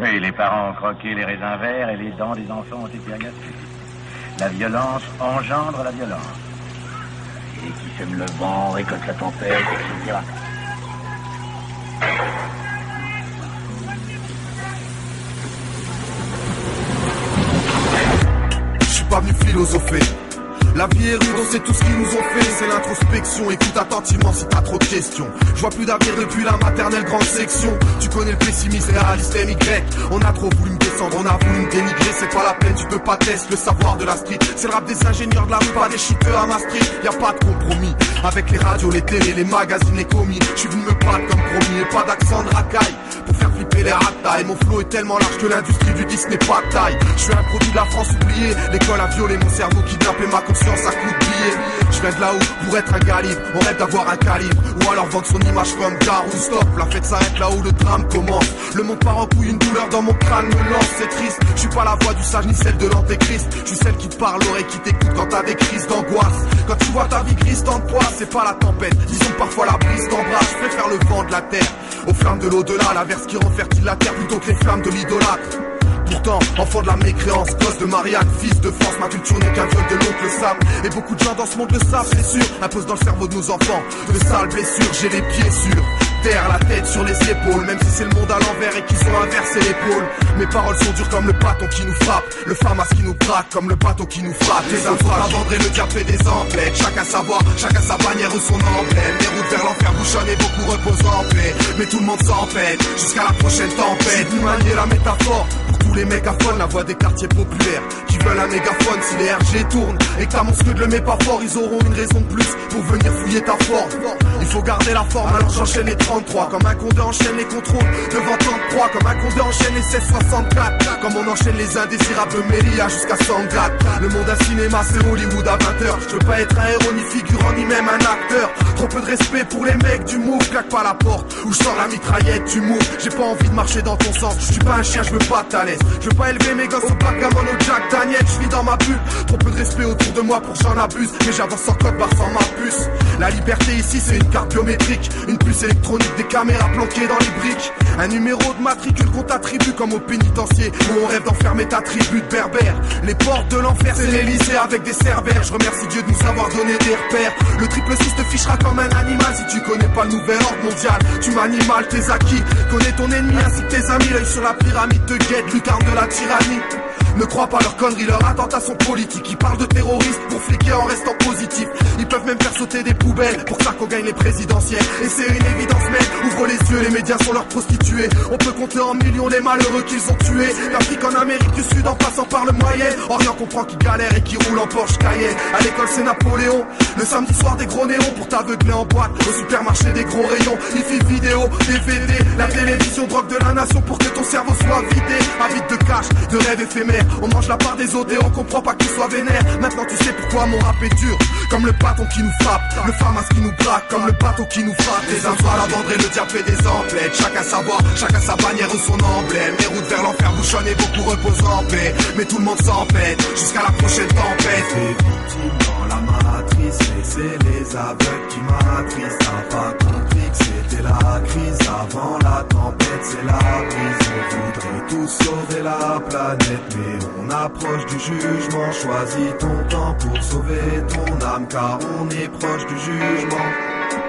Oui, les parents ont croqué les raisins verts et les dents des enfants ont été agacées. La violence engendre la violence. Et qui sème le vent récolte la tempête, etc. Je suis pas venu philosopher. La vie est rude, on sait tout ce qu'ils nous ont fait. C'est l'introspection, écoute attentivement si t'as trop de questions. Je vois plus d'avenir depuis la maternelle grande section. Tu connais le pessimisme, réaliste MY. On a trop voulu me descendre, on a voulu me dénigrer. C'est pas la peine, tu peux pas tester le savoir de la street. C'est le rap des ingénieurs de la rue, pas des cheaters à Maastricht. Y'a pas de compromis, avec les radios, les télés, les magazines, les commis. Je suis venu me battre comme promis, et pas d'accent de racaille pour faire flipper les ratas. Et mon flow est tellement large que l'industrie du disque n'est pas de taille. Je suis un produit de la France oubliée. L'école a violé mon cerveau, kidnappé ma conscience à coups de billets. Je viens de là-haut pour être un gars libre. On rêve d'avoir un calibre, ou alors vendre son image comme Garou. Stop, la fête s'arrête là où le drame commence. Le monde part en couille, une douleur dans mon crâne me lance, c'est triste. Je suis pas la voix du sage ni celle de l'antéchrist. Je suis celle qui te parle, l'oreille qui t'écoute quand t'as des crises d'angoisse. Quand tu vois ta vie grise tant de poids, c'est pas la tempête. Disons que parfois la brise t'embrasse. Je préfère le vent de la terre aux flammes de l'au-delà, l'averse qui rend fertile la terre plutôt que les flammes de l'idolâtre. Pourtant, enfant de la mécréance, gosse de Marianne, fils de France, ma culture n'est qu'un viol de l'oncle Sam. Et beaucoup de gens dans ce monde le savent, c'est sûr. Impose dans le cerveau de nos enfants de sales blessures. J'ai les pieds sur terre, la tête sur les épaules. Même si c'est le monde à l'envers et qu'ils ont inversé l'épaule. Mes paroles sont dures comme le bâton qui nous frappe. Le FAMAS qui nous braque comme le bateau qui nous frappe. Les infrages vendrez le diable fait des emplettes. Chacun sa voix, chacun sa bannière ou son emblème. Les routes vers l'enfer bouchonnent et beaucoup reposent en paix. Mais tout le monde s'en peine, jusqu'à la prochaine tempête. Vous maniez la métaphore tous les mégaphones, la voix des quartiers populaires qui veulent un mégaphone. Si les RG tournent et que ta monstre ne le met pas fort, ils auront une raison de plus pour venir fouiller ta forme. Il faut garder la forme, alors j'enchaîne les 33. Comme un condé enchaîne les contrôles devant tant de proies. Comme un condé enchaîne les 1664. Comme on enchaîne les indésirables de Mélia jusqu'à Sangat. Le monde un cinéma, c'est Hollywood à 20h. Je veux pas être un héros, ni figurant, ni même un acteur. Trop peu de respect pour les mecs du move. Claque pas la porte où je sors la mitraillette, tu move. J'ai pas envie de marcher dans ton sens. Je suis pas un chien, je veux pas ta laisse. Je veux pas élever mes gosses au backgammon au Jack Daniel. Je vis dans ma bulle, trop peu de respect autour de moi pour que j'en abuse. Mais j'avance sans code barre sans ma puce. La liberté ici c'est une carte biométrique, une puce électronique, des caméras planquées dans les briques. Un numéro de matricule qu'on t'attribue comme au pénitencier, où on rêve d'enfermer ta tribu de berbères. Les portes de l'enfer c'est l'Elysée avec des cerbères. Je remercie Dieu de nous avoir donné des repères. Le triple 6 te fichera comme un animal. Si tu connais pas le nouvel ordre mondial, tu manies mal tes acquis. Connais ton ennemi ainsi que tes amis. L'œil sur la pyramide te guette, lucarne de la tyrannie. Ne crois pas leurs conneries, leurs attentats sont politiques. Ils parlent de terroristes pour fliquer en restant positif. Ils peuvent même faire sauter des poubelles pour que Sarko gagne les présidentielles. Et c'est une évidence mec, ouvre les yeux, les médias sont leurs prostituées. On peut compter en millions les malheureux qu'ils ont tués. L'Afrique en Amérique du Sud en passant par le Moyen Orient comprend qu'ils galèrent et qui roulent en Porsche Cayenne. À l'école c'est Napoléon, le samedi soir des gros néons pour t'aveugler en boîte. Au supermarché des gros rayons, IFI vidéo, DVD, la télévision drogue de la nation pour que ton cerveau soit vidé. Avide de cash, de rêves éphémères. On mange la part des autres et on comprend pas qu'ils soient vénères. Maintenant tu sais pourquoi mon rap est dur, comme le bâton qui nous frappe, le FAMAS qui nous braque, comme le bateau qui nous frappe. Les infras la vendrée, le diable fait des emplettes. Chacun sa voix, chacun sa bannière ou son emblème. Les routes vers l'enfer bouchonnent et beaucoup reposent en paix. Mais tout le monde s'en pète, jusqu'à la prochaine tempête. T'es victime dans la matrice, mais c'est les aveugles qui m'attristent. T'as pas compris que c'était la crise, avant la tempête c'est la brise. On voudrait tous sauver la planète, mais on approche du jugement. Choisis ton temps pour sauver ton âme, car on est proche du jugement.